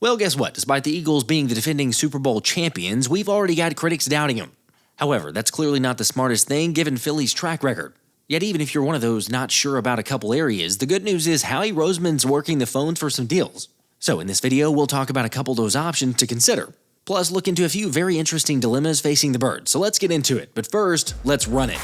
Well, guess what? Despite the Eagles being the defending Super Bowl champions, we've already got critics doubting them. However, that's clearly not the smartest thing given Philly's track record. Yet even if you're one of those not sure about a couple areas, the good news is Howie Roseman's working the phones for some deals. So in this video, we'll talk about a couple of those options to consider. Plus, look into a few very interesting dilemmas facing the Birds. So let's get into it. But first, let's run it.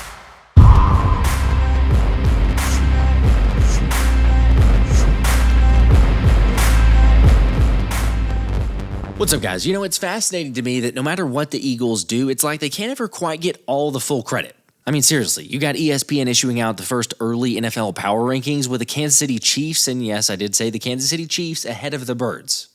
What's up, guys? It's fascinating to me that no matter what the Eagles do, it's like they can't ever quite get all the full credit. I mean, seriously, you got ESPN issuing out the first early NFL power rankings with the Kansas City Chiefs, and yes, I did say the Kansas City Chiefs ahead of the Birds.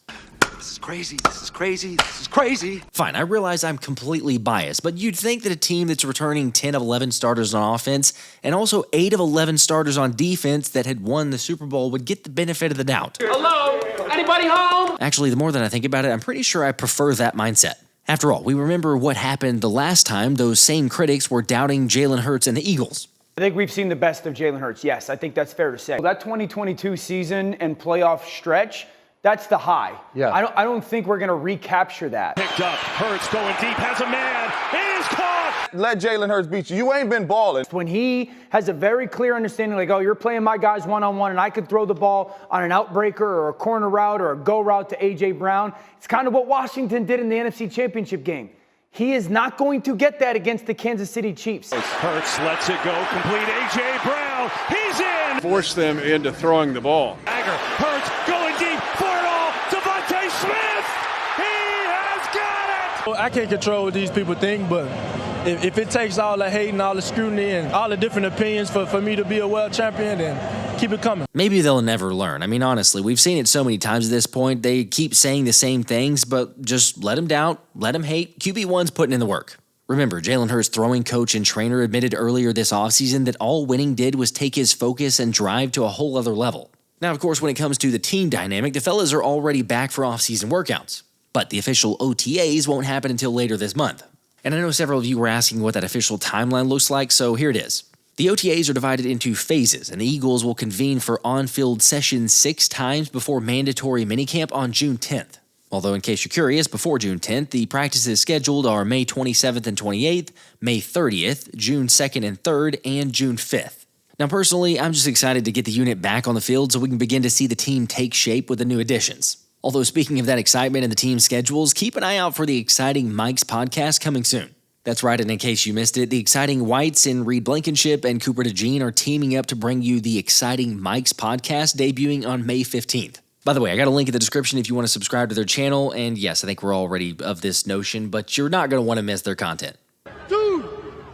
This is crazy, this is crazy, this is crazy. Fine, I realize I'm completely biased, but you'd think that a team that's returning 10 of 11 starters on offense and also 8 of 11 starters on defense that had won the Super Bowl would get the benefit of the doubt. Hello? Anybody home? Actually, the more that I think about it, I'm pretty sure I prefer that mindset. After all, we remember what happened the last time those same critics were doubting Jalen Hurts and the Eagles. I think we've seen the best of Jalen Hurts. Yes, I think that's fair to say. That 2022 season and playoff stretch, that's the high. Yeah. I don't think we're going to recapture that. Picked up, Hurts going deep, has a man, it is caught! Let Jalen Hurts beat you. You ain't been balling. When he has a very clear understanding, like, oh, you're playing my guys one-on-one, and I could throw the ball on an outbreaker or a corner route or a go route to A.J. Brown. It's kind of what Washington did in the NFC Championship game. He is not going to get that against the Kansas City Chiefs. Hurts lets it go, complete A.J. Brown, he's in! Force them into throwing the ball. Hurts going deep for it all, Devontae Smith! He has got it! I can't control what these people think, but if it takes all the hate and all the scrutiny and all the different opinions for me to be a world champion, then keep it coming. Maybe they'll never learn. I mean, honestly, we've seen it so many times at this point. They keep saying the same things, but just let them doubt, let them hate. QB1's putting in the work. Remember, Jalen Hurts' throwing coach and trainer admitted earlier this offseason that all winning did was take his focus and drive to a whole other level. Now, of course, when it comes to the team dynamic, the fellas are already back for offseason workouts. But the official OTAs won't happen until later this month. And I know several of you were asking what that official timeline looks like, so here it is. The OTAs are divided into phases, and the Eagles will convene for on-field sessions 6 times before mandatory minicamp on June 10th. Although, in case you're curious, before June 10th, the practices scheduled are May 27th and 28th, May 30th, June 2nd and 3rd, and June 5th. Now, personally, I'm just excited to get the unit back on the field so we can begin to see the team take shape with the new additions. Although speaking of that excitement and the team schedules, keep an eye out for the exciting Mike's podcast coming soon. That's right, and in case you missed it, the exciting Whites in Reed Blankenship and Cooper DeJean are teaming up to bring you the exciting Mike's podcast debuting on May 15th. By the way, I got a link in the description if you want to subscribe to their channel, and yes, I think we're already of this notion, but you're not going to want to miss their content. 2,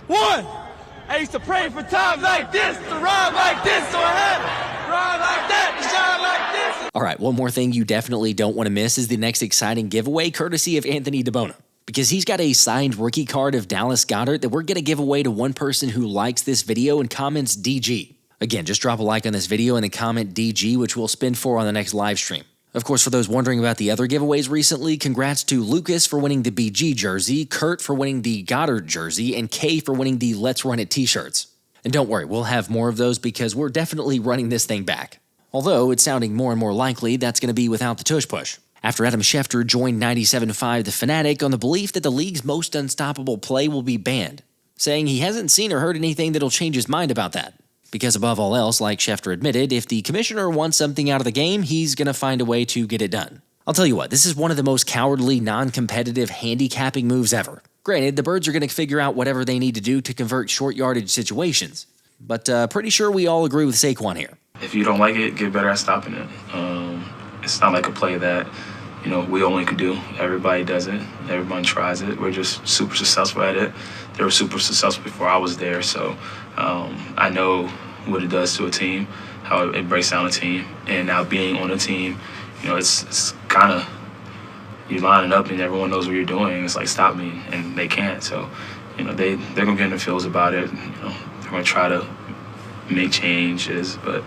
1. I used to pray for times like this, to rhyme like this, so I had to rhyme like that, to shine like this. All right, one more thing you definitely don't want to miss is the next exciting giveaway courtesy of Anthony DiBona, because he's got a signed rookie card of Dallas Goedert that we're going to give away to one person who likes this video and comments DG. Again, just drop a like on this video and then comment DG, which we'll spin for on the next live stream. Of course, for those wondering about the other giveaways recently, congrats to Lucas for winning the BG jersey, Kurt for winning the Goddard jersey, and Kay for winning the Let's Run It t-shirts. And don't worry, we'll have more of those because we're definitely running this thing back. Although it's sounding more and more likely that's going to be without the Tush Push, after Adam Schefter joined 97.5 The Fanatic on the belief that the league's most unstoppable play will be banned, saying he hasn't seen or heard anything that'll change his mind about that. Because above all else, like Schefter admitted, if the commissioner wants something out of the game, he's going to find a way to get it done. I'll tell you what, this is one of the most cowardly, non-competitive handicapping moves ever. Granted, the Birds are going to figure out whatever they need to do to convert short yardage situations, but pretty sure we all agree with Saquon here. If you don't like it, get better at stopping it. It's not like a play that, we only can do. Everybody does it. Everyone tries it. We're just super successful at it. They were super successful before I was there, so I know what it does to a team, how it breaks down a team. And now being on a team, it's kind of, you lining up and everyone knows what you're doing. It's like, stop me, and they can't. So, they're going to get in the feels about it. They're going to try to make changes, but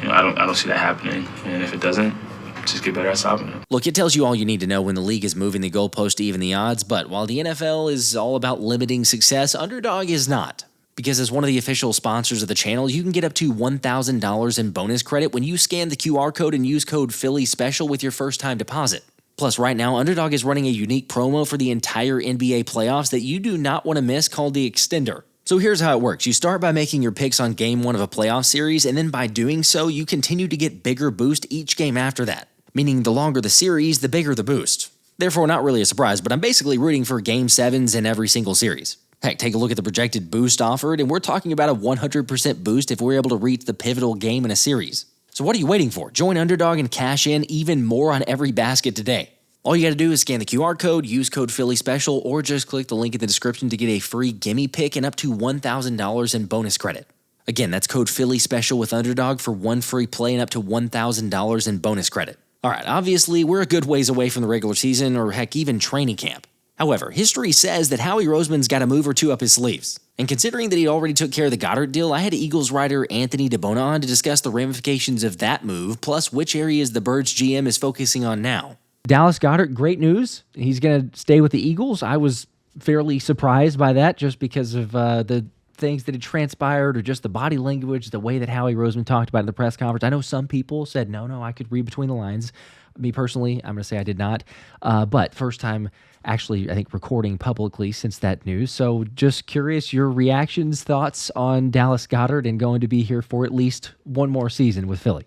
I don't see that happening. And if it doesn't, just get better at stopping it. Look, it tells you all you need to know when the league is moving the goalpost to even the odds, but while the NFL is all about limiting success, Underdog is not. Because as one of the official sponsors of the channel, you can get up to $1,000 in bonus credit when you scan the QR code and use code PHILLYSPECIAL with your first-time deposit. Plus, right now, Underdog is running a unique promo for the entire NBA playoffs that you do not want to miss called the Extender. So here's how it works. You start by making your picks on game 1 of a playoff series, and then by doing so, you continue to get bigger boost each game after that. Meaning the longer the series, the bigger the boost. Therefore, not really a surprise, but I'm basically rooting for Game 7s in every single series. Heck, take a look at the projected boost offered, and we're talking about a 100% boost if we're able to reach the pivotal game in a series. So what are you waiting for? Join Underdog and cash in even more on every basket today. All you got to do is scan the QR code, use code PhillySpecial, or just click the link in the description to get a free gimme pick and up to $1,000 in bonus credit. Again, that's code PhillySpecial with Underdog for 1 free play and up to $1,000 in bonus credit. All right, obviously, we're a good ways away from the regular season or heck, even training camp. However, history says that Howie Roseman's got a move or two up his sleeves. And considering that he already took care of the Goedert deal, I had Eagles writer Anthony DiBona on to discuss the ramifications of that move, plus which areas the Birds GM is focusing on now. Dallas Goedert, great news. He's going to stay with the Eagles. I was fairly surprised by that just because of the things that had transpired or just the body language, the way that Howie Roseman talked about it in the press conference. I know some people said, no, I could read between the lines. Me personally, I'm going to say I did not. But first time actually, I think, recording publicly since that news. So just curious, your reactions, thoughts on Dallas Goedert and going to be here for at least one more season with Philly.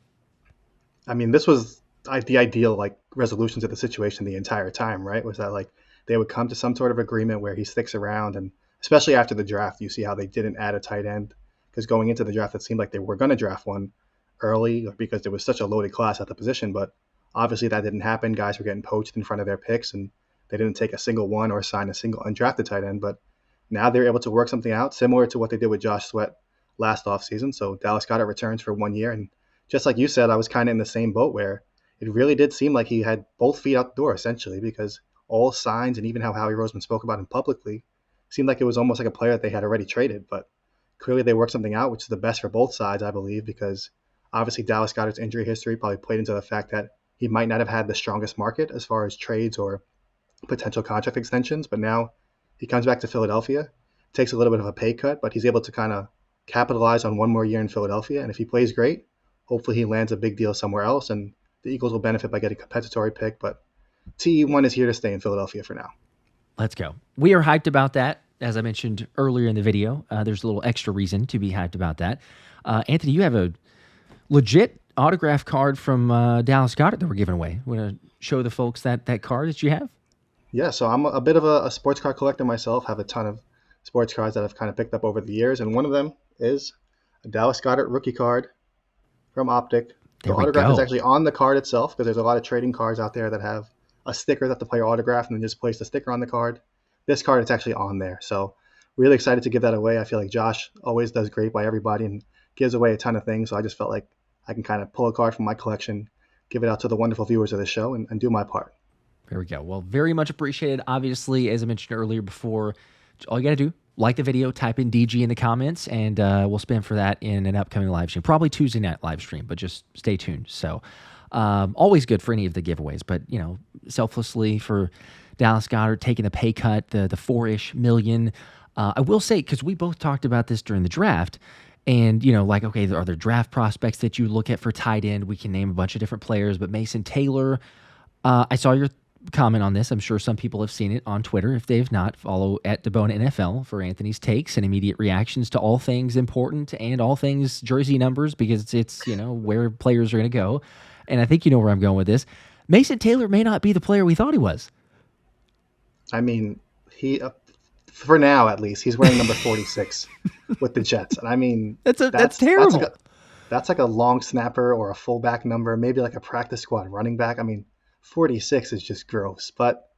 I mean, this was the ideal resolution to the situation the entire time, right? Was that they would come to some sort of agreement where he sticks around, and especially after the draft, you see how they didn't add a tight end, because going into the draft, it seemed like they were going to draft one early because there was such a loaded class at the position, but obviously that didn't happen. Guys were getting poached in front of their picks, and they didn't take a single one or sign a single undrafted tight end. But now they're able to work something out similar to what they did with Josh Sweat last offseason. So Dallas Goedert returns for 1 year. And just like you said, I was kind of in the same boat where it really did seem like he had both feet out the door, essentially, because all signs and even how Howie Roseman spoke about him publicly seemed like it was almost like a player that they had already traded. But clearly they worked something out, which is the best for both sides, I believe, because obviously Dallas Goedert's injury history probably played into the fact that he might not have had the strongest market as far as trades or potential contract extensions, but now he comes back to Philadelphia, takes a little bit of a pay cut, but he's able to kind of capitalize on one more year in Philadelphia. And if he plays great, hopefully he lands a big deal somewhere else, and the Eagles will benefit by getting a compensatory pick. But TE1 is here to stay in Philadelphia for now. Let's go. We are hyped about that. As I mentioned earlier in the video, there's a little extra reason to be hyped about that. Anthony, you have a legit autograph card from Dallas Goedert that we're giving away. Want to show the folks that card that you have? Yeah, so I'm a bit of a sports card collector myself. Have a ton of sports cards that I've kind of picked up over the years, and one of them is a Dallas Goedert rookie card from Optic. The autograph is actually on the card itself, because there's a lot of trading cards out there that have a sticker that the player autographed and then just place the sticker on the card. This card, it's actually on there. So really excited to give that away. I feel like Josh always does great by everybody and gives away a ton of things. So I just felt like I can kind of pull a card from my collection, give it out to the wonderful viewers of the show, and do my part. There we go. Well, very much appreciated. Obviously, as I mentioned earlier before, all you got to do, like the video, type in DG in the comments, and we'll spam for that in an upcoming live stream. Probably Tuesday night live stream, but just stay tuned. So always good for any of the giveaways, but, selflessly for Dallas Goedert taking the pay cut, the $4-ish million. I will say, because we both talked about this during the draft, and, okay, are there draft prospects that you look at for tight end? We can name a bunch of different players, but Mason Taylor, I saw your comment on this. I'm sure some people have seen it on Twitter. If they've not, follow at DiBona NFL for Anthony's takes and immediate reactions to all things important and all things jersey numbers, because it's where players are going to go. And I think you know where I'm going with this. Mason Taylor may not be the player we thought he was. I mean, he, for now at least, he's wearing number 46 with the Jets. And I mean, that's terrible. That's like a long snapper or a fullback number, maybe like a practice squad running back. I mean, 46 is just gross. But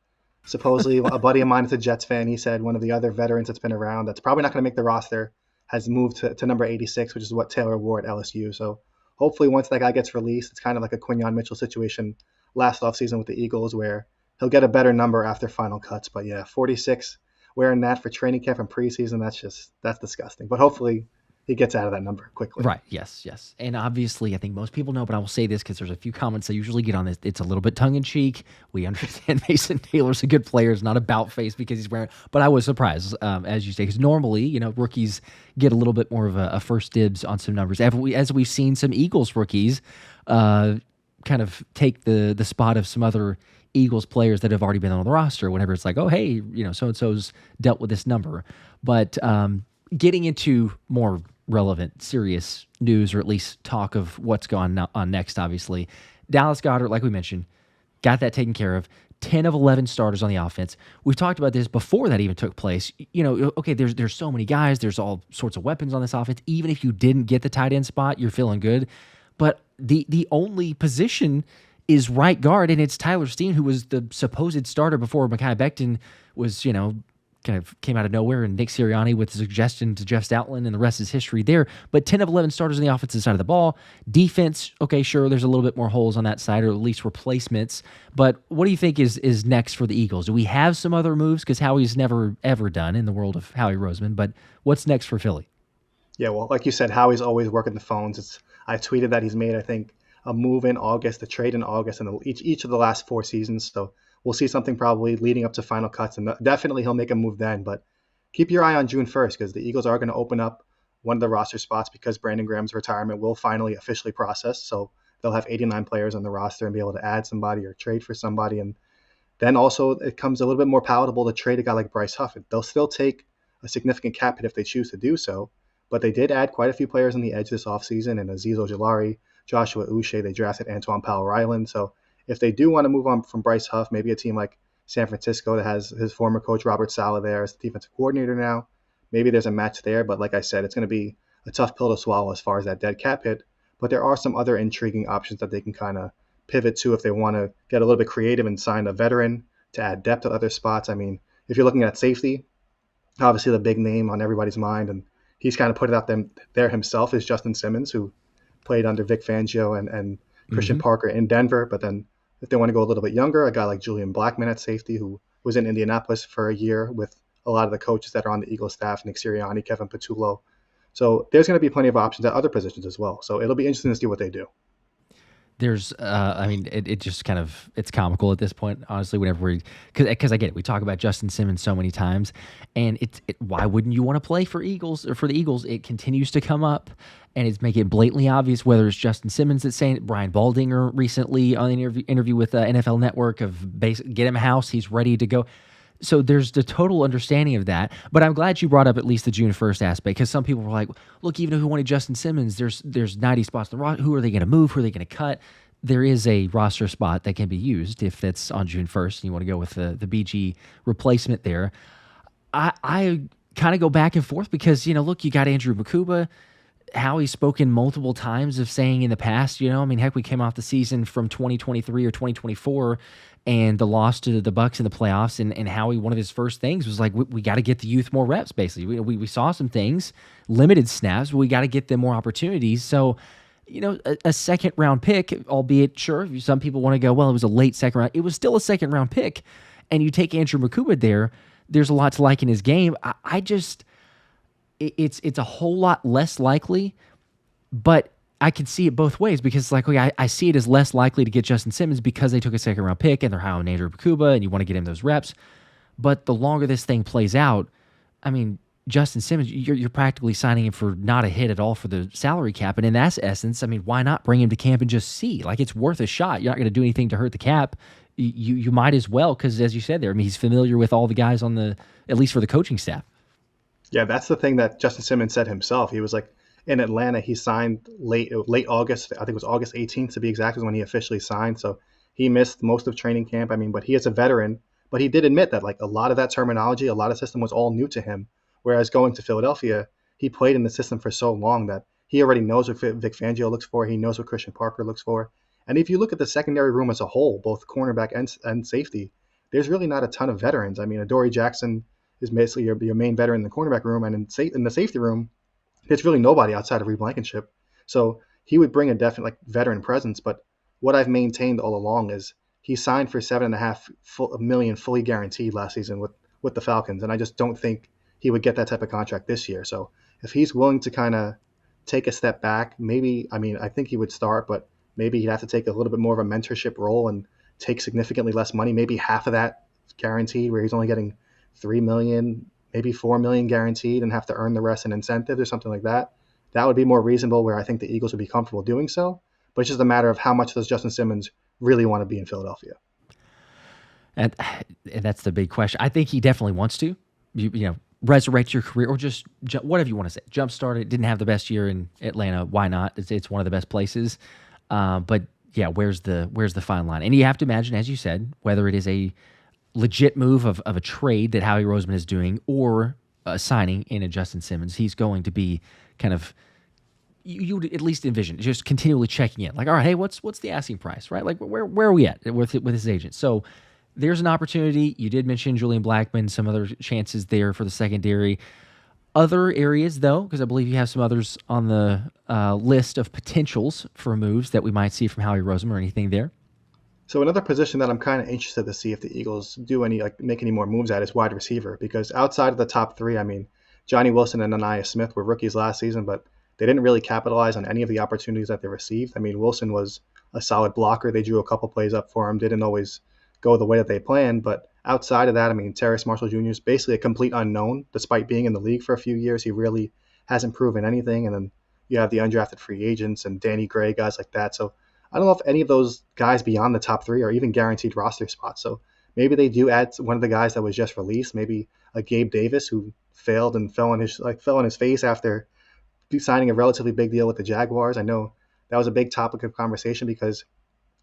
supposedly a buddy of mine is a Jets fan. He said one of the other veterans that's been around that's probably not going to make the roster has moved to number 86, which is what Taylor wore at LSU. So hopefully once that guy gets released, it's kind of like a Quinyon Mitchell situation last offseason with the Eagles, where he'll get a better number after final cuts. But yeah, 46, wearing that for training camp and preseason, that's disgusting. But hopefully he gets out of that number quickly. Right, yes. And obviously, I think most people know, but I will say this because there's a few comments I usually get on this. It's a little bit tongue-in-cheek. We understand Mason Taylor's a good player. It's not about face because he's wearing, but I was surprised, as you say, because normally, rookies get a little bit more of a first dibs on some numbers. As we've seen some Eagles rookies kind of take the spot of some other Eagles players that have already been on the roster whenever it's like, oh, hey, so-and-so's dealt with this number. But getting into more relevant, serious news, or at least talk of what's going on next, obviously, Dallas Goedert, like we mentioned, got that taken care of. 10 of 11 starters on the offense. We've talked about this before that even took place. Okay, there's so many guys. There's all sorts of weapons on this offense. Even if you didn't get the tight end spot, you're feeling good. But the only position is right guard, and it's Tyler Steen, who was the supposed starter before Mekhi Becton was, kind of came out of nowhere, and Nick Sirianni with the suggestion to Jeff Stoutland, and the rest is history there. But 10 of 11 starters on the offensive side of the ball. Defense, okay, sure, there's a little bit more holes on that side, or at least replacements. But what do you think is next for the Eagles? Do we have some other moves? Because Howie's never, ever done in the world of Howie Roseman. But what's next for Philly? Yeah, well, like you said, Howie's always working the phones. I tweeted that he's made, I think, a move in August, a trade in August, and each of the last 4 seasons. So we'll see something probably leading up to final cuts, and definitely he'll make a move then. But keep your eye on June 1st, because the Eagles are going to open up one of the roster spots because Brandon Graham's retirement will finally officially process. So they'll have 89 players on the roster and be able to add somebody or trade for somebody. And then also it comes a little bit more palatable to trade a guy like Bryce Huff. They'll still take a significant cap hit if they choose to do so, but they did add quite a few players on the edge this offseason, and Azeez Ojulari, Joshua Uche, they drafted Antwaun Powell-Ryland. So if they do want to move on from Bryce Huff, maybe a team like San Francisco that has his former coach Robert Saleh there as the defensive coordinator now, maybe there's a match there. But like I said, it's going to be a tough pill to swallow as far as that dead cap hit. But there are some other intriguing options that they can kind of pivot to if they want to get a little bit creative and sign a veteran to add depth at other spots. I mean, if you're looking at safety, obviously the big name on everybody's mind, and he's kind of put it out there himself, is Justin Simmons, who played under Vic Fangio and Christian Parker in Denver. But then if they want to go a little bit younger, a guy like Julian Blackmon at safety, who was in Indianapolis for a year with a lot of the coaches that are on the Eagles staff, Nick Sirianni, Kevin Patullo. So there's going to be plenty of options at other positions as well. So it'll be interesting to see what they do. There's, it just kind of, it's comical at this point, honestly, whenever because I get it. We talk about Justin Simmons so many times, and why wouldn't you want to play for Eagles or for the Eagles? It continues to come up, and it's making it blatantly obvious, whether it's Justin Simmons that's saying it, Brian Baldinger recently on an interview with NFL Network of get him a house, he's ready to go. So there's the total understanding of that. But I'm glad you brought up at least the June 1st aspect, because some people were like, look, even if we wanted Justin Simmons, there's 90 spots in the roster. Who are they going to move? Who are they going to cut? There is a roster spot that can be used if that's on June 1st and you want to go with the BG replacement there. I kind of go back and forth because, look, you got Andrew Mukuba. Howie's spoken multiple times of saying in the past, heck, we came off the season from 2023 or 2024 and the loss to the Bucs in the playoffs, and Howie, one of his first things was like, we got to get the youth more reps, basically. We saw some things, limited snaps, but we got to get them more opportunities. So, a second-round pick, albeit, sure, some people want to go, well, it was a late second round. It was still a second-round pick, and you take Andrew Mukuba there's a lot to like in his game. I just... It's a whole lot less likely, but I can see it both ways because, I see it as less likely to get Justin Simmons because they took a second-round pick and they're high on Andrew Mukuba and you want to get him those reps. But the longer this thing plays out, Justin Simmons, you're practically signing him for not a hit at all for the salary cap. And in that essence, why not bring him to camp and just see? It's worth a shot. You're not going to do anything to hurt the cap. You might as well because, as you said there, he's familiar with all the guys on at least for the coaching staff. Yeah, that's the thing that Justin Simmons said himself. He was like, in Atlanta, he signed late August. I think it was August 18th to be exact is when he officially signed. So he missed most of training camp. But he is a veteran. But he did admit that a lot of that terminology, a lot of system was all new to him. Whereas going to Philadelphia, he played in the system for so long that he already knows what Vic Fangio looks for. He knows what Christian Parker looks for. And if you look at the secondary room as a whole, both cornerback and safety, there's really not a ton of veterans. Adoree Jackson is basically your main veteran in the cornerback room, and in the safety room, there's really nobody outside of Reed Blankenship. So he would bring a definite veteran presence. But what I've maintained all along is he signed for $7.5 million fully guaranteed last season with the Falcons, and I just don't think he would get that type of contract this year. So if he's willing to kind of take a step back, maybe I think he would start, but maybe he'd have to take a little bit more of a mentorship role and take significantly less money, maybe half of that guaranteed, where he's only getting $3 million, maybe $4 million guaranteed and have to earn the rest in incentives or something like that. That would be more reasonable, where I think the Eagles would be comfortable doing so. But it's just a matter of how much does Justin Simmons really want to be in Philadelphia. And that's the big question. I think he definitely wants to, resurrect your career or just whatever you want to say. Jumpstart it. Didn't have the best year in Atlanta. Why not? It's one of the best places. But yeah, where's the fine line? And you have to imagine, as you said, whether it is a legit move of a trade that Howie Roseman is doing or signing in a Justin Simmons, he's going to be kind of, you would at least envision just continually checking in. Like, all right, hey, what's the asking price, right? Like, where are we at with his agent? So there's an opportunity. You did mention Julian Blackmon, some other chances there for the secondary. Other areas, though, because I believe you have some others on the list of potentials for moves that we might see from Howie Roseman or anything there. So another position that I'm kind of interested to see if the Eagles do make any more moves at is wide receiver, because outside of the top three, I mean, Johnny Wilson and Anaya Smith were rookies last season, but they didn't really capitalize on any of the opportunities that they received. I mean, Wilson was a solid blocker. They drew a couple plays up for him, didn't always go the way that they planned, but outside of that, I mean, Terrace Marshall Jr. is basically a complete unknown. Despite being in the league for a few years, he really hasn't proven anything. And then you have the undrafted free agents and Danny Gray, guys like that. So I don't know if any of those guys beyond the top three are even guaranteed roster spots. So maybe they do add one of the guys that was just released, maybe a Gabe Davis who failed and fell on his face after signing a relatively big deal with the Jaguars. I know that was a big topic of conversation because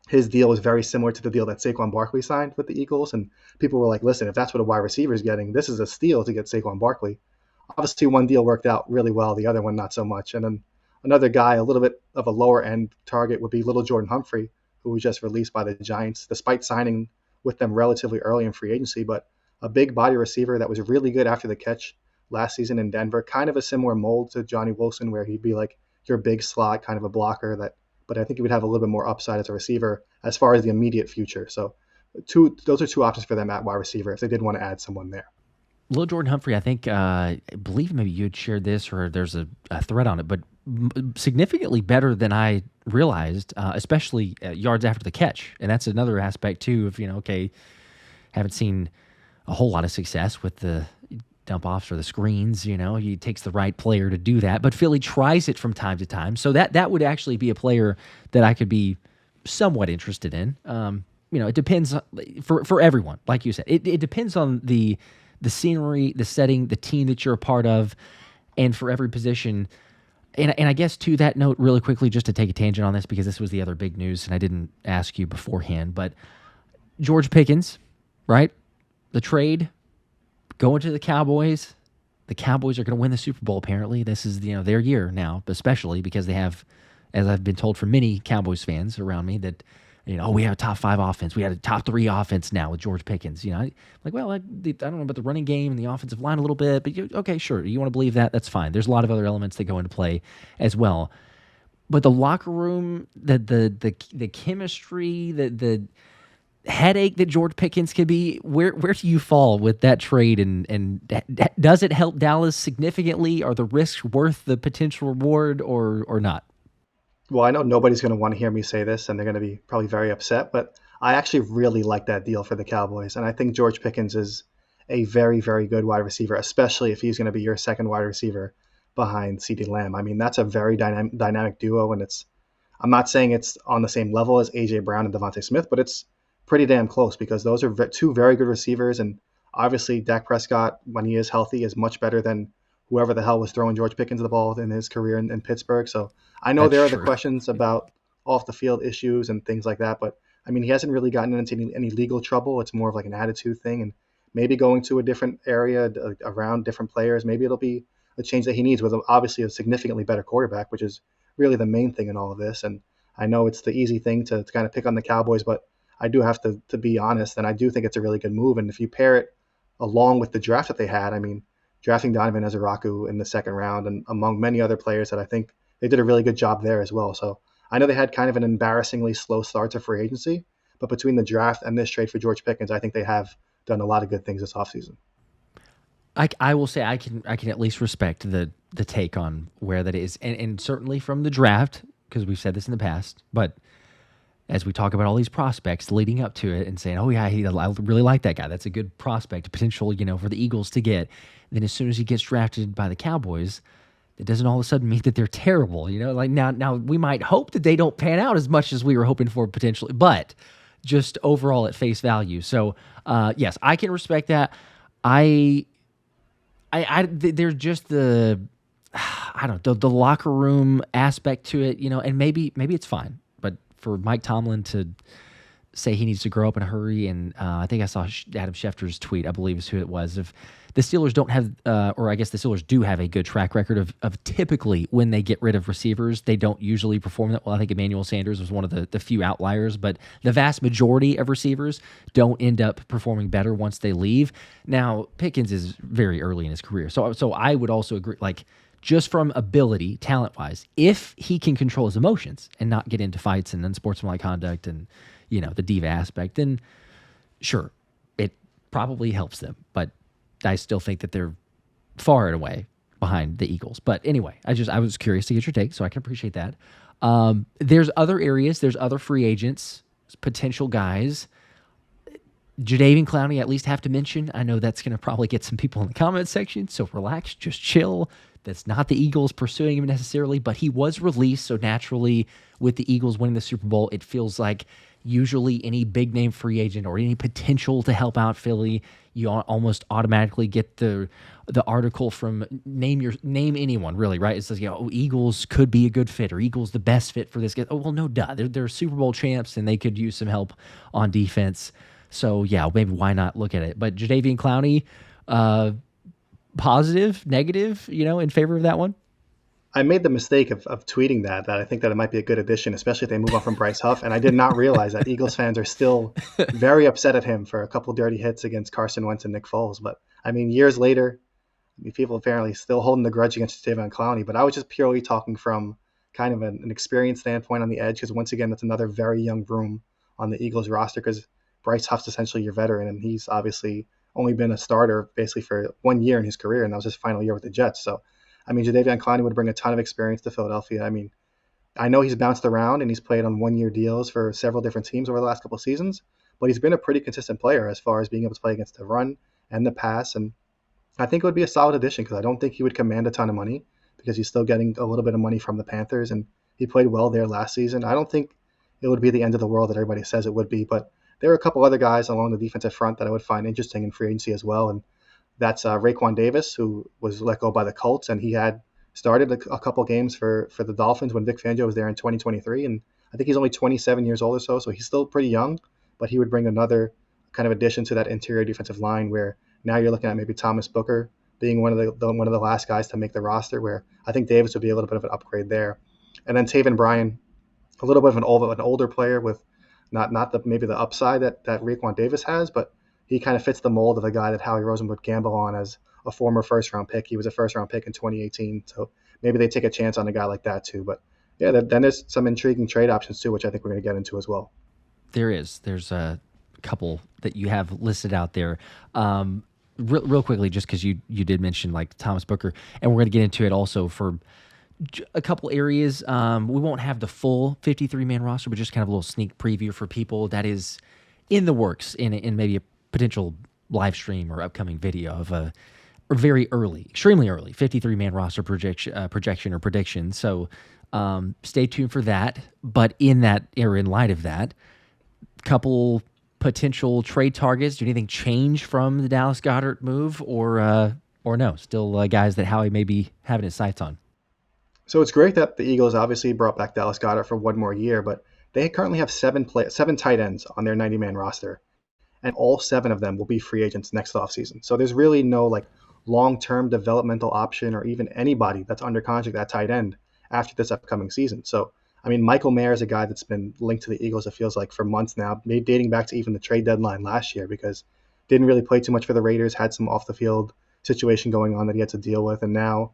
his deal was very similar to the deal that Saquon Barkley signed with the Eagles. And people were like, listen, if that's what a wide receiver is getting, this is a steal to get Saquon Barkley. Obviously, one deal worked out really well, the other one not so much. And then another guy, a little bit of a lower end target, would be little Jordan Humphrey, who was just released by the Giants, despite signing with them relatively early in free agency. But a big body receiver that was really good after the catch last season in Denver, kind of a similar mold to Johnny Wilson, where he'd be like your big slot, kind of a blocker but I think he would have a little bit more upside as a receiver as far as the immediate future. So those are two options for them at wide receiver if they did want to add someone there. Little Jordan Humphrey, I think, I believe maybe you had shared this or there's a thread on it, but significantly better than I realized, especially yards after the catch. And that's another aspect too of, haven't seen a whole lot of success with the dump offs or the screens. He takes the right player to do that, but Philly tries it from time to time. So that would actually be a player that I could be somewhat interested in. It depends for everyone. Like you said, it depends on the scenery, the setting, the team that you're a part of, and for every position. And I guess to that note, really quickly, just to take a tangent on this, because this was the other big news, and I didn't ask you beforehand, but George Pickens, right? The trade going to the Cowboys. The Cowboys are going to win the Super Bowl, apparently. This is their year now, especially because they have, as I've been told from many Cowboys fans around me, that we have a top 5 offense. We had a top 3 offense now with George Pickens. I don't know about the running game and the offensive line a little bit, but okay, sure. You want to believe that? That's fine. There's a lot of other elements that go into play as well. But the locker room, the chemistry, the headache that George Pickens could be, where do you fall with that trade? And does it help Dallas significantly? Are the risks worth the potential reward or not? Well, I know nobody's going to want to hear me say this, and they're going to be probably very upset, but I actually really like that deal for the Cowboys. And I think George Pickens is a very, very good wide receiver, especially if he's going to be your second wide receiver behind CeeDee Lamb. I mean, that's a very dynamic duo, and I'm not saying it's on the same level as A.J. Brown and Devontae Smith, but it's pretty damn close because those are two very good receivers. And obviously, Dak Prescott, when he is healthy, is much better than whoever the hell was throwing George Pickens the ball in his career in Pittsburgh. So I know there are the questions about off the field issues and things like that, but I mean, he hasn't really gotten into any legal trouble. It's more of like an attitude thing, and maybe going to a different area around different players, maybe it'll be a change that he needs with obviously a significantly better quarterback, which is really the main thing in all of this. And I know it's the easy thing to kind of pick on the Cowboys, but I do have to be honest, and I do think it's a really good move. And if you pair it along with the draft that they had, I mean, drafting Donovan Ezeraku in the second round and among many other players that I think they did a really good job there as well. So I know they had kind of an embarrassingly slow start to free agency, but between the draft and this trade for George Pickens, I think they have done a lot of good things this offseason. I will say I can at least respect the take on where that is, and certainly from the draft, because we've said this in the past, but as we talk about all these prospects leading up to it and saying, oh yeah, I really like that guy. That's a good prospect, potential, for the Eagles to get. Then as soon as he gets drafted by the Cowboys, it doesn't all of a sudden mean that they're terrible. Like now we might hope that they don't pan out as much as we were hoping for potentially, but just overall at face value. So, yes, I can respect that. There's just I don't know, the locker room aspect to it, and maybe it's fine. But for Mike Tomlin to say he needs to grow up in a hurry, and I think I saw Adam Schefter's tweet, I believe is who it was, of the Steelers don't have, or I guess the Steelers do have a good track record of typically when they get rid of receivers, they don't usually perform that well. I think Emmanuel Sanders was one of the few outliers, but the vast majority of receivers don't end up performing better once they leave. Now, Pickens is very early in his career, so I would also agree, like, just from ability, talent-wise, if he can control his emotions and not get into fights and unsportsmanlike conduct and, the diva aspect, then sure, it probably helps them. But I still think that they're far and away behind the Eagles. But anyway, I was curious to get your take, so I can appreciate that. There's other areas, there's other free agents, potential guys. Jadeveon Clowney, at least have to mention. I know that's going to probably get some people in the comment section, so relax, just chill. That's not the Eagles pursuing him necessarily, but he was released, so naturally, with the Eagles winning the Super Bowl, it feels like usually any big-name free agent or any potential to help out Philly, you almost automatically get the article from name anyone, really, right? It says, Eagles could be a good fit, or Eagles the best fit for this guy. Oh, well, no, duh. They're Super Bowl champs, and they could use some help on defense. So, yeah, maybe why not look at it? But Jadeveon Clowney, positive, negative, in favor of that one? I made the mistake of tweeting that I think that it might be a good addition, especially if they move on from Bryce Huff. And I did not realize that Eagles fans are still very upset at him for a couple dirty hits against Carson Wentz and Nick Foles. But, years later, people apparently still holding the grudge against Jadeveon Clowney. But I was just purely talking from kind of an experience standpoint on the edge, because once again, that's another very young room on the Eagles roster, because Bryce Huff's essentially your veteran, and he's obviously only been a starter basically for 1 year in his career, and that was his final year with the Jets. So, Jadeveon Clowney would bring a ton of experience to Philadelphia. I know he's bounced around and he's played on 1-year deals for several different teams over the last couple of seasons, but he's been a pretty consistent player as far as being able to play against the run and the pass. And I think it would be a solid addition, because I don't think he would command a ton of money, because he's still getting a little bit of money from the Panthers, and he played well there last season. I don't think it would be the end of the world that everybody says it would be, but there are a couple other guys along the defensive front that I would find interesting in free agency as well. And that's Raekwon Davis, who was let go by the Colts, and he had started a couple games for the Dolphins when Vic Fangio was there in 2023. And I think he's only 27 years old or so he's still pretty young, but he would bring another kind of addition to that interior defensive line, where now you're looking at maybe Thomas Booker being one of the last guys to make the roster, where I think Davis would be a little bit of an upgrade there. And then Taven Bryan, a little bit of an older player with not maybe the upside that Raekwon Davis has, but he kind of fits the mold of a guy that Howie Roseman would gamble on as a former first-round pick. He was a first-round pick in 2018, so maybe they take a chance on a guy like that too. But yeah, then there's some intriguing trade options too, which I think we're going to get into as well. There's a couple that you have listed out there. Real quickly, just because you did mention like Thomas Booker, and we're going to get into it also for a couple areas. We won't have the full 53-man roster, but just kind of a little sneak preview for people that is in the works in maybe a potential live stream or upcoming video of a very early, extremely early 53-man roster projection or prediction. So stay tuned for that. But in light of that, couple potential trade targets. Do anything change from the Dallas Goedert move, or no? Still guys that Howie may be having his sights on. So it's great that the Eagles obviously brought back Dallas Goedert for one more year, but they currently have seven tight ends on their 90-man roster, and all 7 of them will be free agents next offseason. So there's really no long-term developmental option or even anybody that's under contract at tight end after this upcoming season. So, Michael Mayer is a guy that's been linked to the Eagles, it feels like, for months now, maybe dating back to even the trade deadline last year, because didn't really play too much for the Raiders, had some off-the-field situation going on that he had to deal with, and now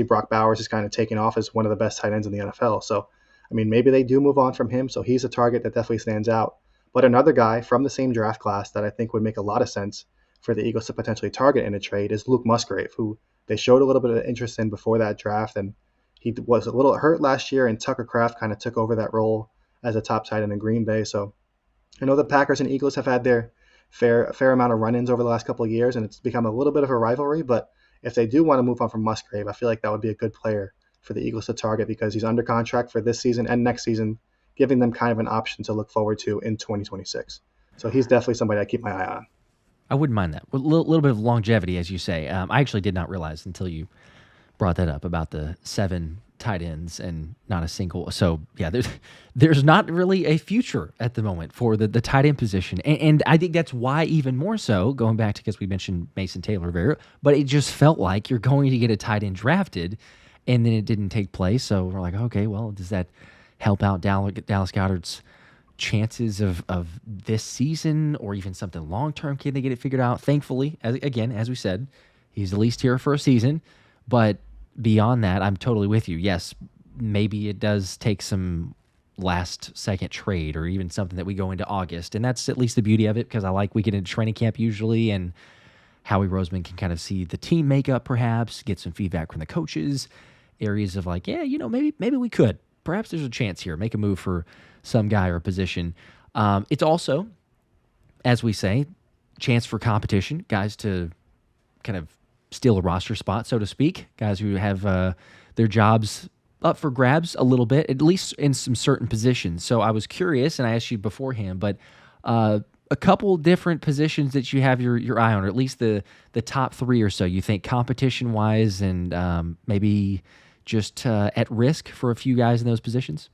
Brock Bowers is kind of taking off as one of the best tight ends in the NFL. So, maybe they do move on from him, so he's a target that definitely stands out. But another guy from the same draft class that I think would make a lot of sense for the Eagles to potentially target in a trade is Luke Musgrave, who they showed a little bit of interest in before that draft, and he was a little hurt last year, and Tucker Kraft kind of took over that role as a top tight end in Green Bay. So I know the Packers and Eagles have had their fair amount of run-ins over the last couple of years, and it's become a little bit of a rivalry. But if they do want to move on from Musgrave, I feel like that would be a good player for the Eagles to target, because he's under contract for this season and next season. giving them kind of an option to look forward to in 2026. So he's definitely somebody I keep my eye on. I wouldn't mind that. A little bit of longevity, as you say. I actually did not realize until you brought that up about the 7 tight ends and not a single. So yeah, there's not really a future at the moment for the tight end position. And I think that's why even more so, going back to, because we mentioned Mason Taylor, but it just felt like you're going to get a tight end drafted and then it didn't take place. So we're like, okay, well, does that help out Dallas Goedert's chances of this season or even something long-term? Can they get it figured out? Thankfully, as we said, he's at least here for a season. But beyond that, I'm totally with you. Yes, maybe it does take some last-second trade or even something that we go into August. And that's at least the beauty of it, because we get into training camp usually, and Howie Roseman can kind of see the team makeup perhaps, get some feedback from the coaches, areas of like, yeah, maybe we could. Perhaps there's a chance here. Make a move for some guy or position. It's also, as we say, chance for competition, guys to kind of steal a roster spot, so to speak, guys who have their jobs up for grabs a little bit, at least in some certain positions. So I was curious, and I asked you beforehand, but a couple different positions that you have your eye on, or at least the top 3 or so, you think competition-wise and maybe just at risk for a few guys in those positions?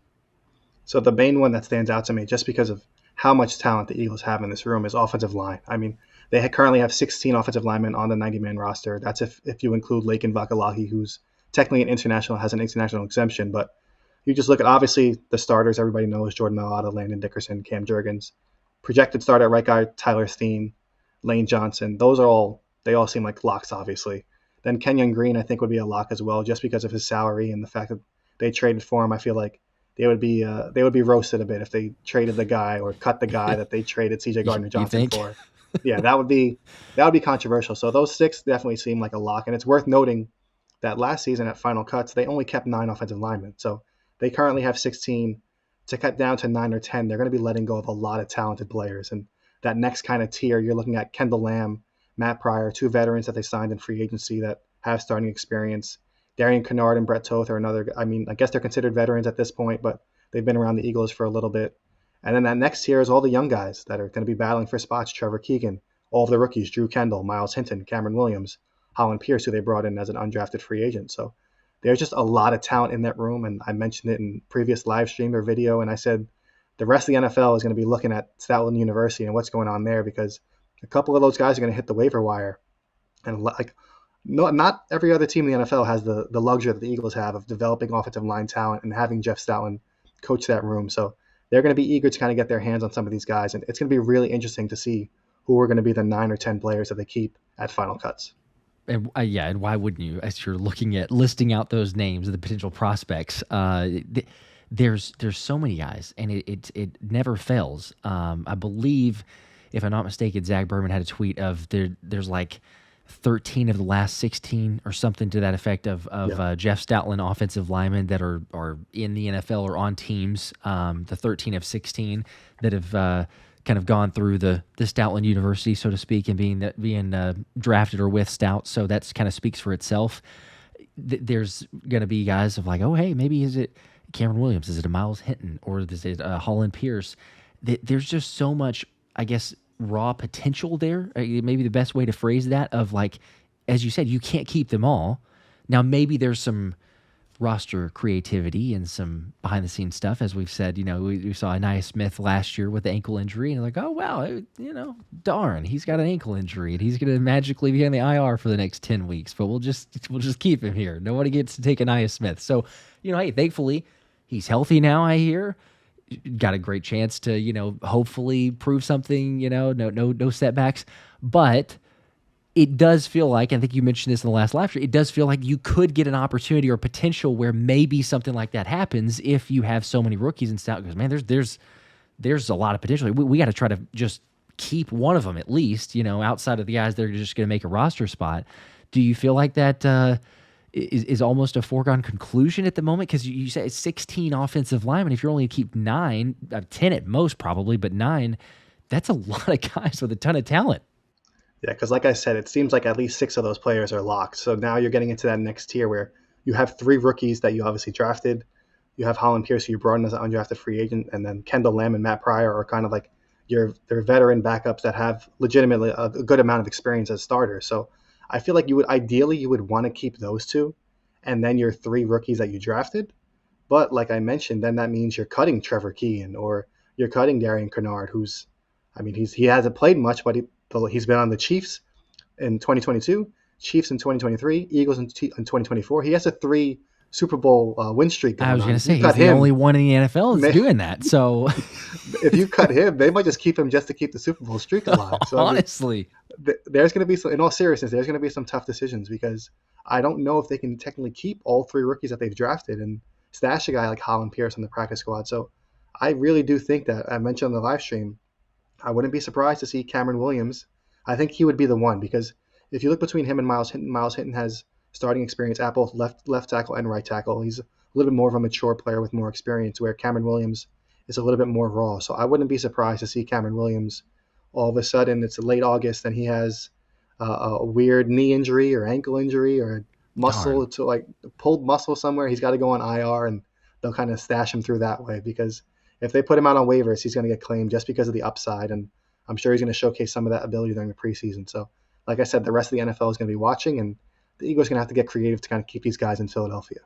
So the main one that stands out to me, just because of how much talent the Eagles have in this room, is offensive line. I mean, they currently have 16 offensive linemen on the 90-man roster. That's if you include Laken Vakalahi, who's technically has an international exemption. But you just look at, obviously, the starters everybody knows: Jordan Mailata, Landon Dickerson, Cam Jurgens. Projected starter right guard Tyler Steen, Lane Johnson. They all seem like locks, obviously. Then Kenyon Green, I think, would be a lock as well, just because of his salary and the fact that they traded for him. I feel like they would be roasted a bit if they traded the guy or cut the guy that they traded C.J. Gardner-Johnson for. Yeah, that would be controversial. So those 6 definitely seem like a lock. And it's worth noting that last season at Final Cuts, they only kept 9 offensive linemen. So they currently have 16. To cut down to 9 or 10, they're going to be letting go of a lot of talented players. And that next kind of tier, you're looking at Kendall Lamb, Matt Pryor, 2 veterans that they signed in free agency that have starting experience. Darian Kennard and Brett Toth are another. I mean, I guess they're considered veterans at this point, but they've been around the Eagles for a little bit. And then that next tier is all the young guys that are going to be battling for spots. Trevor Keegan, all of the rookies: Drew Kendall, Myles Hinton, Cameron Williams, Holland Pierce, who they brought in as an undrafted free agent. So there's just a lot of talent in that room. And I mentioned it in previous live stream or video, and I said the rest of the NFL is going to be looking at Stoutland University and what's going on there, because a couple of those guys are going to hit the waiver wire. And not every other team in the NFL has the luxury that the Eagles have of developing offensive line talent and having Jeff Stoutland coach that room. So they're going to be eager to kind of get their hands on some of these guys. And it's going to be really interesting to see who are going to be the 9 or 10 players that they keep at Final Cuts. And and why wouldn't you, as you're looking at listing out those names of the potential prospects? There's so many guys, and it never fails. I believe, if I'm not mistaken, Zach Berman had a tweet of there's like 13 of the last 16 or something to that effect of Jeff Stoutland offensive linemen that are in the NFL or on teams. The 13 of 16 that have kind of gone through the Stoutland University, so to speak, and being drafted or with Stout. So that's kind of speaks for itself. There's going to be guys of like, oh, hey, maybe is it Cameron Williams? Is it a Myles Hinton? Or is it Holland Pierce? There's just so much, I guess, raw potential there. Maybe the best way to phrase that, of like, as you said, you can't keep them all. Now, maybe there's some roster creativity and some behind the scenes stuff. As we've said, we saw Anaya Smith last year with the ankle injury, and like, oh, wow, darn, he's got an ankle injury and he's going to magically be on the IR for the next 10 weeks, but we'll just keep him here. Nobody gets to take Anaya Smith. So, hey, thankfully he's healthy now, I hear. Got a great chance to, hopefully prove something, no setbacks. But it does feel like, I think you mentioned this in the last live stream, it does feel like you could get an opportunity or potential where maybe something like that happens if you have so many rookies in Stout. Because, man, there's a lot of potential. We got to try to just keep one of them at least, outside of the guys that are just going to make a roster spot. Do you feel like that is almost a foregone conclusion at the moment? Because you say it's 16 offensive linemen. If you're only to keep 9, 10 at most probably, but 9, that's a lot of guys with a ton of talent. Yeah, because like I said, it seems like at least 6 of those players are locked. So now you're getting into that next tier where you have 3 rookies that you obviously drafted. You have Holland Pierce, who you brought in as an undrafted free agent, and then Kendall Lamb and Matt Pryor are kind of like their veteran backups that have legitimately a good amount of experience as starters. So I feel like you would want to keep those two, and then your 3 rookies that you drafted. But like I mentioned, then that means you're cutting Trevor Keehan or you're cutting Darian Kennard, he hasn't played much, but he's been on the Chiefs in 2022, Chiefs in 2023, Eagles in 2024. He has a 3 Super Bowl win streak going on. I was going to say, he's the only one in the NFL that's doing that. So if you cut him, they might just keep him just to keep the Super Bowl streak alive. So honestly, there's going to be in all seriousness, there's going to be some tough decisions because I don't know if they can technically keep all 3 rookies that they've drafted and stash a guy like Holland Pierce on the practice squad. So I really do think that, I mentioned on the live stream, I wouldn't be surprised to see Cameron Williams. I think he would be the one because if you look between him and Myles Hinton has starting experience at both left tackle and right tackle. He's a little bit more of a mature player with more experience, where Cameron Williams is a little bit more raw. So I wouldn't be surprised to see Cameron Williams all of a sudden, it's late August, and he has a weird knee injury or ankle injury or muscle to like pulled muscle somewhere. He's got to go on IR, and they'll kind of stash him through that way because if they put him out on waivers, he's going to get claimed just because of the upside, and I'm sure he's going to showcase some of that ability during the preseason. So, like I said, the rest of the NFL is going to be watching, and the Eagles are going to have to get creative to kind of keep these guys in Philadelphia.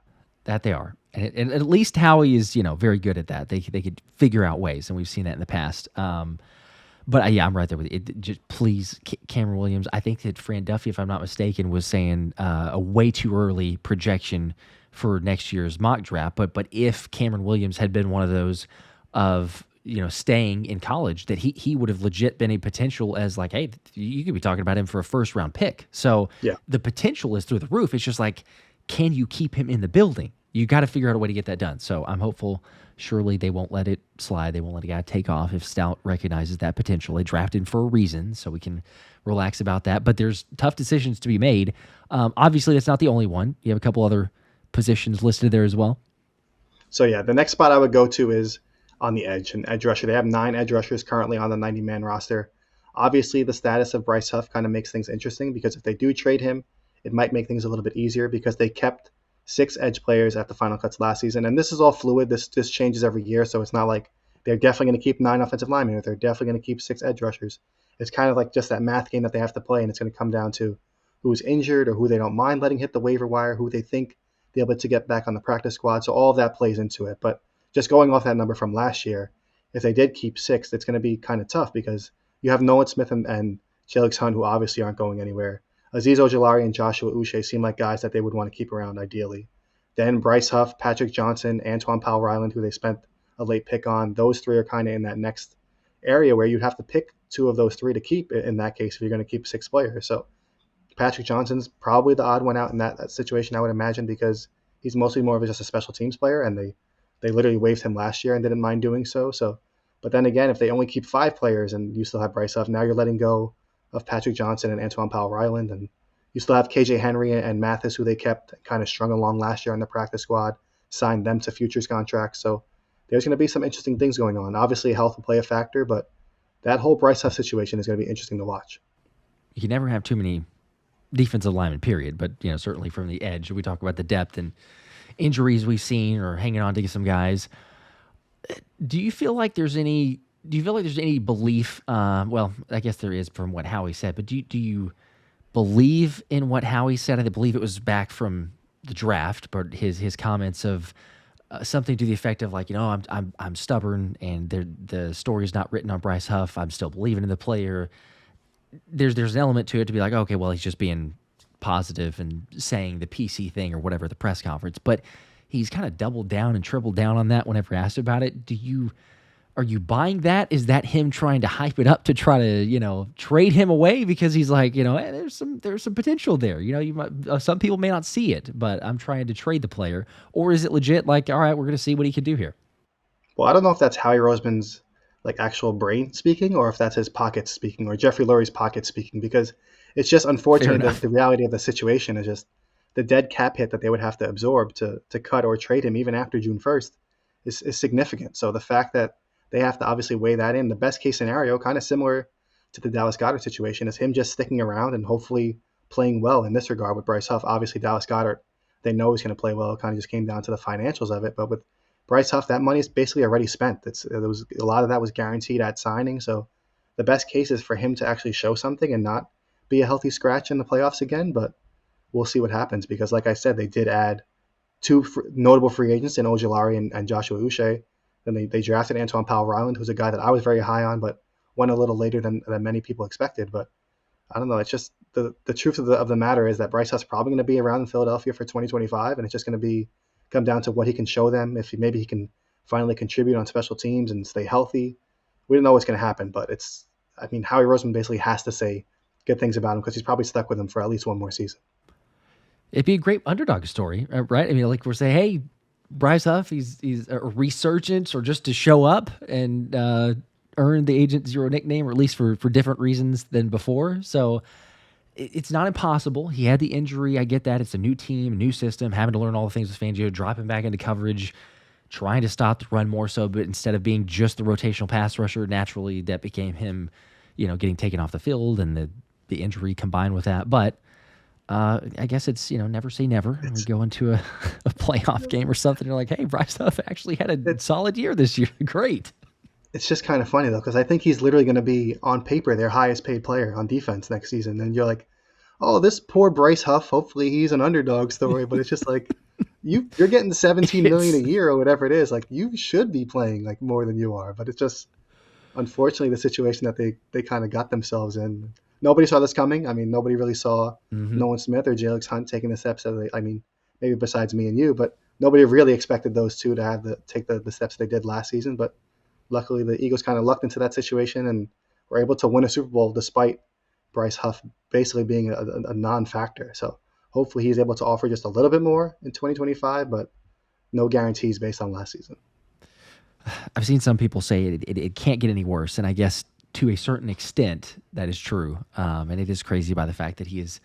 That they are, and at least Howie is very good at that. They could figure out ways, and we've seen that in the past. But yeah, I'm right there with you. Just please, Cameron Williams. I think that Fran Duffy, if I'm not mistaken, was saying a way too early projection for next year's mock draft. But if Cameron Williams had been one of those of staying in college, that he would have legit been a potential as like, hey, you could be talking about him for a first round pick. So yeah, the potential is through the roof. It's just like, can you keep him in the building? You got to figure out a way to get that done. So I'm hopeful. Surely they won't let it slide. They won't let a guy take off if Stout recognizes that potential. They drafted him for a reason, so we can relax about that. But there's tough decisions to be made. Obviously, that's not the only one. You have a couple other positions listed there as well. So yeah, the next spot I would go to is on the edge, an edge rusher. They have 9 edge rushers currently on the 90-man roster. Obviously, the status of Bryce Huff kind of makes things interesting because if they do trade him, it might make things a little bit easier because they kept 6 edge players at the final cuts last season. And this is all fluid. This changes every year. So it's not like they're definitely going to keep 9 offensive linemen or they're definitely going to keep 6 edge rushers. It's kind of like just that math game that they have to play. And it's going to come down to who's injured or who they don't mind letting hit the waiver wire, who they think they'll be able to get back on the practice squad. So all of that plays into it. But just going off that number from last year, if they did keep 6, it's going to be kind of tough because you have Nolan Smith and Jelix Hunt, who obviously aren't going anywhere. Azeez Ojulari and Joshua Uche seem like guys that they would want to keep around ideally. Then Bryce Huff, Patrick Johnson, Antwaun Powell-Ryland, who they spent a late pick on. Those 3 are kind of in that next area where you'd have to pick 2 of those 3 to keep in that case if you're going to keep 6 players. So Patrick Johnson's probably the odd one out in that situation, I would imagine, because he's mostly more of just a special teams player, and they literally waived him last year and didn't mind doing so. But then again, if they only keep 5 players and you still have Bryce Huff, now you're letting go of Patrick Johnson and Antwaun Powell-Ryland, and you still have KJ Henry and Mathis, who they kept kind of strung along last year on the practice squad, signed them to futures contracts. So there's going to be some interesting things going on. Obviously, health will play a factor, but that whole Bryce Huff situation is going to be interesting to watch. You can never have too many defensive linemen, period. But certainly from the edge, we talk about the depth and injuries we've seen or hanging on to some guys. Do you feel like there's any belief? Well, I guess there is from what Howie said, but do you believe in what Howie said? I believe it was back from the draft, but his comments of something to the effect of like, I'm stubborn and the story is not written on Bryce Huff. I'm still believing in the player. There's an element to it to be like, okay, well, he's just being positive and saying the PC thing or whatever at the press conference, but he's kind of doubled down and tripled down on that whenever asked about it. Are you buying that? Is that him trying to hype it up to try to, trade him away because he's like, hey, there's some potential there. You might, some people may not see it, but I'm trying to trade the player. Or is it legit like, all right, we're going to see what he can do here? Well, I don't know if that's Howie Roseman's like actual brain speaking or if that's his pocket speaking or Jeffrey Lurie's pocket speaking, because it's just unfortunate that the reality of the situation is just the dead cap hit that they would have to absorb to cut or trade him even after June 1st is significant. So the fact that they have to obviously weigh that in. The best case scenario, kind of similar to the Dallas Goedert situation, is him just sticking around and hopefully playing well in this regard with Bryce Huff. Obviously, Dallas Goedert, they know he's going to play well. It kind of just came down to the financials of it. But with Bryce Huff, that money is basically already spent. There was a lot of that was guaranteed at signing. So the best case is for him to actually show something and not be a healthy scratch in the playoffs again. But we'll see what happens because, like I said, they did add two notable free agents in Ojulari and Joshua Uche. Then they drafted Antwaun Powell-Ryland, who's a guy that I was very high on, but went a little later than many people expected. But I don't know. It's just the truth of the matter is that Bryce Huff's probably going to be around in Philadelphia for 2025, and it's just going to come down to what he can show them. If maybe he can finally contribute on special teams and stay healthy. We don't know what's going to happen, but Howie Roseman basically has to say good things about him because he's probably stuck with him for at least one more season. It'd be a great underdog story, right? I mean, like we're saying, hey, Bryce Huff, he's a resurgence or just to show up and earn the Agent Zero nickname, or at least for different reasons than before. So it's not impossible. He had the injury. I get that. It's a new team, a new system, having to learn all the things with Fangio, dropping back into coverage, trying to stop the run more so, but instead of being just the rotational pass rusher, naturally that became him, getting taken off the field and the injury combined with that. But I guess it's, never say never. We go into a playoff game or something. You're like, hey, Bryce Huff actually had a solid year this year. Great. It's just kind of funny, though, because I think he's literally going to be, on paper, their highest paid player on defense next season. And you're like, oh, this poor Bryce Huff, hopefully he's an underdog story. But it's just like, you're getting $17 million a year or whatever it is. Like, you should be playing like more than you are. But it's just, unfortunately, the situation that they kind of got themselves in. Nobody saw this coming. I mean, nobody really saw Nolan Smith or Jalix Hunt taking the steps that maybe besides me and you, but nobody really expected those two to take the steps they did last season. But luckily, the Eagles kind of lucked into that situation and were able to win a Super Bowl despite Bryce Huff basically being a non-factor. So hopefully he's able to offer just a little bit more in 2025, but no guarantees based on last season. I've seen some people say it can't get any worse, and I guess to a certain extent that is true. And it is crazy by the fact that he is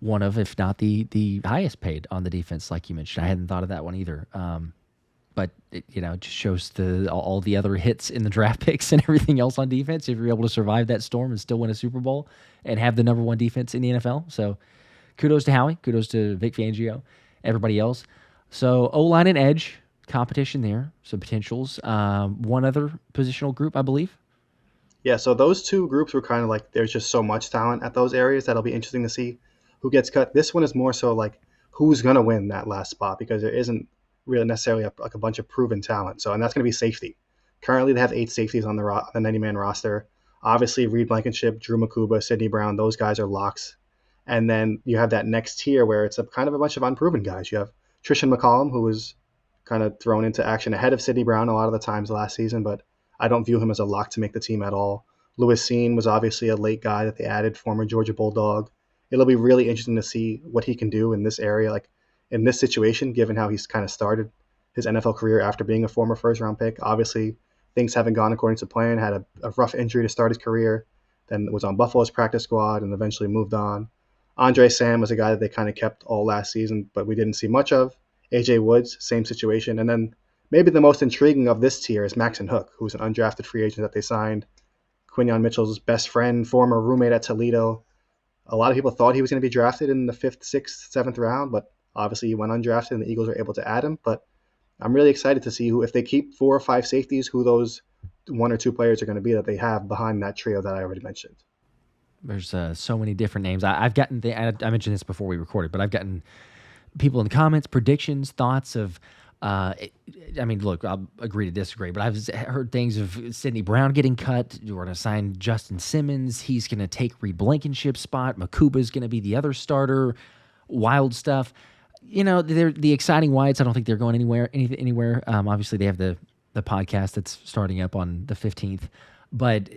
one of, if not the highest paid on the defense, like you mentioned. I hadn't thought of that one either. But it just shows all the other hits in the draft picks and everything else on defense. If you're able to survive that storm and still win a Super Bowl and have the number one defense in the NFL. So kudos to Howie, kudos to Vic Fangio, everybody else. So O-line and edge competition there, some potentials. One other positional group, I believe. Yeah, so those two groups were kind of like, there's just so much talent at those areas that'll be interesting to see who gets cut. This one is more so like who's going to win that last spot, because there isn't really necessarily a bunch of proven talent. So, and that's going to be safety. Currently, they have 8 safeties on the 90-man roster. Obviously, Reed Blankenship, Drew Mukuba, Sidney Brown, those guys are locks. And then you have that next tier where it's kind of a bunch of unproven guys. You have Trishan McCollum, who was kind of thrown into action ahead of Sidney Brown a lot of the times last season, but I don't view him as a lock to make the team at all. Lewis Seen was obviously a late guy that they added, former Georgia Bulldog. It'll be really interesting to see what he can do in this area, like in this situation, given how he's kind of started his NFL career after being a former first-round pick. Obviously, things haven't gone according to plan, had a rough injury to start his career, then was on Buffalo's practice squad and eventually moved on. Andre Sam was a guy that they kind of kept all last season, but we didn't see much of. AJ Woods, same situation. And then maybe the most intriguing of this tier is Maxon Hook, who's an undrafted free agent that they signed. Quinyon Mitchell's best friend, former roommate at Toledo. A lot of people thought he was going to be drafted in the 5th, 6th, 7th round, but obviously he went undrafted and the Eagles were able to add him. But I'm really excited to see if they keep 4 or 5 safeties, who those 1 or 2 players are going to be that they have behind that trio that I already mentioned. There's so many different names. I've gotten, I mentioned this before we recorded, but I've gotten people in the comments, predictions, thoughts of, look, I'll agree to disagree, but I've heard things of Sidney Brown getting cut. We're going to sign Justin Simmons. He's going to take Reed Blankenship's spot. Mukuba's going to be the other starter. Wild stuff. They're the exciting whites. I don't think they're going anywhere. Obviously, they have the podcast that's starting up on the 15th, but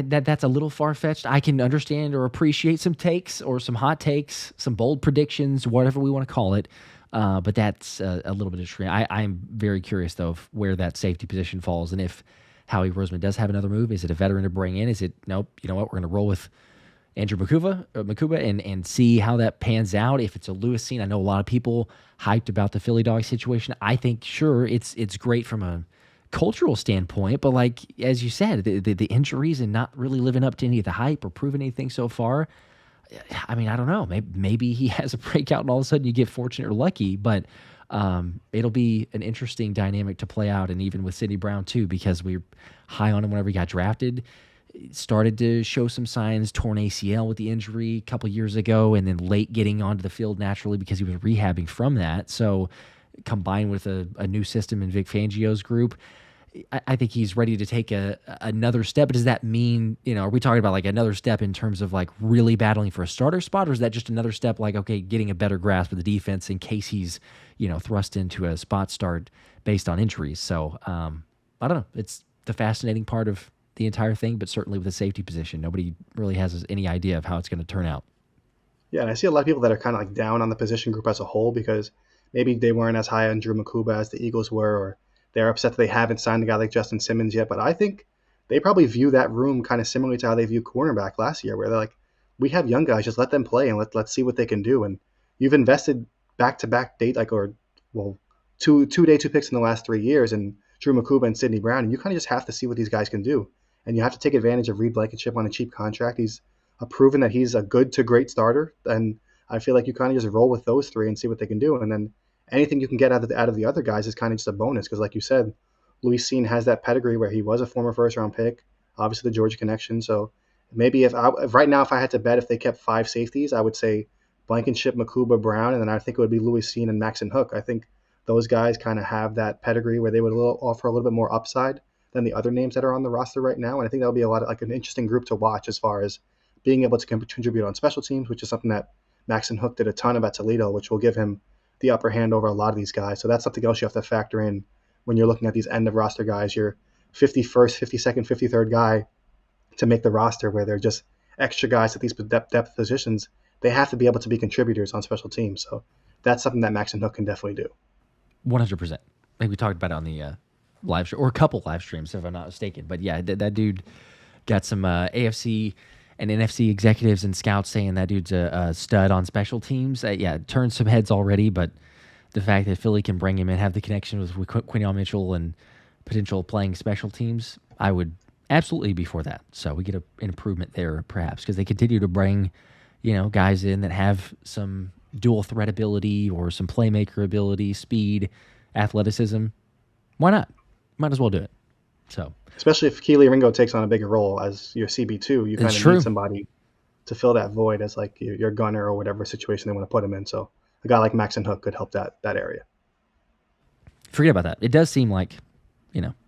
that's a little far-fetched. I can understand or appreciate some takes or some hot takes, some bold predictions, whatever we want to call it. But that's a little bit extreme. I'm very curious, though, of where that safety position falls. And if Howie Roseman does have another move, is it a veteran to bring in? Is it, nope, you know what, we're going to roll with Andrew Mukuba and see how that pans out. If it's a Lewis Seen, I know a lot of people hyped about the Philly dog situation. I think, sure, it's great from a cultural standpoint, but like, as you said, the injuries and not really living up to any of the hype or proving anything so far. I mean, I don't know. Maybe he has a breakout and all of a sudden you get fortunate or lucky, but It'll be an interesting dynamic to play out, and even with Sidney Brown too, because we were high on him whenever he got drafted. Started to show some signs, torn ACL with the injury a couple years ago, and then late getting onto the field naturally because he was rehabbing from that. So combined with a new system in Vic Fangio's group, I think he's ready to take another step. But does that mean, are we talking about like another step in terms of like really battling for a starter spot, or is that just another step like, okay, getting a better grasp of the defense in case he's, thrust into a spot start based on injuries? So I don't know. It's the fascinating part of the entire thing, but certainly with the safety position, nobody really has any idea of how it's going to turn out. Yeah, and I see a lot of people that are kind of like down on the position group as a whole because maybe they weren't as high on Drew Mukuba as the Eagles were, or they're upset that they haven't signed a guy like Justin Simmons yet. But I think they probably view that room kind of similarly to how they view cornerback last year, where they're like, we have young guys, just let them play and let's see what they can do. And you've invested back-to-back day two day two picks in the last 3 years, and Drew Mukuba and Sidney Brown, and you kind of just have to see what these guys can do. And you have to take advantage of Reed Blankenship on a cheap contract. He's proven that he's a good to great starter, and I feel like you kind of just roll with those three and see what they can do. And then anything you can get out of the other guys is kind of just a bonus because, like you said, Luis Cine has that pedigree where he was a former first-round pick, obviously the Georgia connection. So maybe if right now if I had to bet if they kept 5 safeties, I would say Blankenship, Mukuba, Brown, and then I think it would be Luis Cine and Maxon Hook. I think those guys kind of have that pedigree where they would offer a little bit more upside than the other names that are on the roster right now. And I think that'll be a lot of like an interesting group to watch as far as being able to contribute on special teams, which is something that Maxon Hook did a ton of at Toledo, which will give him the upper hand over a lot of these guys. So that's something else you have to factor in when you're looking at these end of roster guys, your 51st, 52nd, 53rd guy to make the roster where they're just extra guys at these depth positions. They have to be able to be contributors on special teams. So that's something that Maxon Hook can definitely do. 100%. I think we talked about it on the live stream, or a couple live streams, if I'm not mistaken. But yeah, that dude got some AFC and NFC executives and scouts saying that dude's a stud on special teams. It turned some heads already, but the fact that Philly can bring him and have the connection with Quinion Mitchell and potential playing special teams, I would absolutely be for that. So we get an improvement there, perhaps, because they continue to bring, guys in that have some dual threat ability or some playmaker ability, speed, athleticism. Why not? Might as well do it. So, especially if Keely Ringo takes on a bigger role as your CB2, you kind of need somebody to fill that void as like your gunner or whatever situation they want to put him in. So a guy like Maxon Hook could help that area. Forget about that. It does seem like,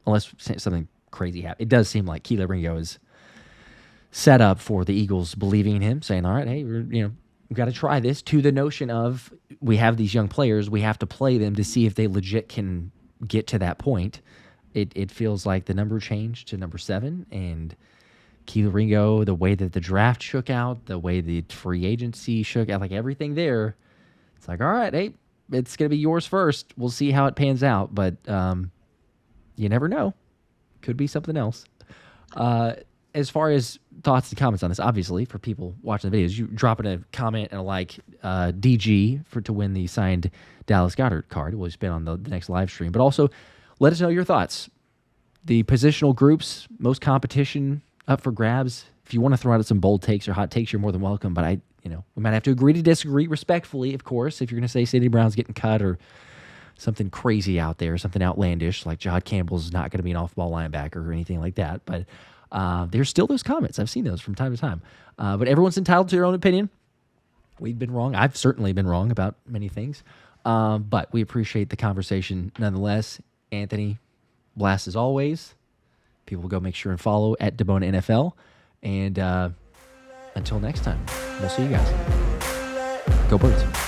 unless something crazy happens, it does seem like Keely Ringo is set up for the Eagles believing in him, saying, all right, hey, we've got to try this, to the notion of we have these young players, we have to play them to see if they legit can get to that point. It feels like the number changed to number 7, and Keely Ringo, the way that the draft shook out, the way the free agency shook out, like everything there, it's like, all right, hey, it's going to be yours first. We'll see how it pans out, but you never know. Could be something else. As far as thoughts and comments on this, obviously, for people watching the videos, you dropping a comment and a like, DG to win the signed Dallas Goedert card. We'll spin on the next live stream. But also, let us know your thoughts. The positional groups, most competition up for grabs. If you want to throw out some bold takes or hot takes, you're more than welcome. But we might have to agree to disagree respectfully, of course. If you're going to say Sidney Brown's getting cut or something crazy out there, something outlandish, like Jihaad Campbell's not going to be an off-ball linebacker or anything like that. But there's still those comments. I've seen those from time to time. But everyone's entitled to their own opinion. We've been wrong. I've certainly been wrong about many things. But we appreciate the conversation nonetheless. Anthony, blast as always. People go make sure and follow at DiBona NFL. And until next time, we'll see you guys. Go Birds.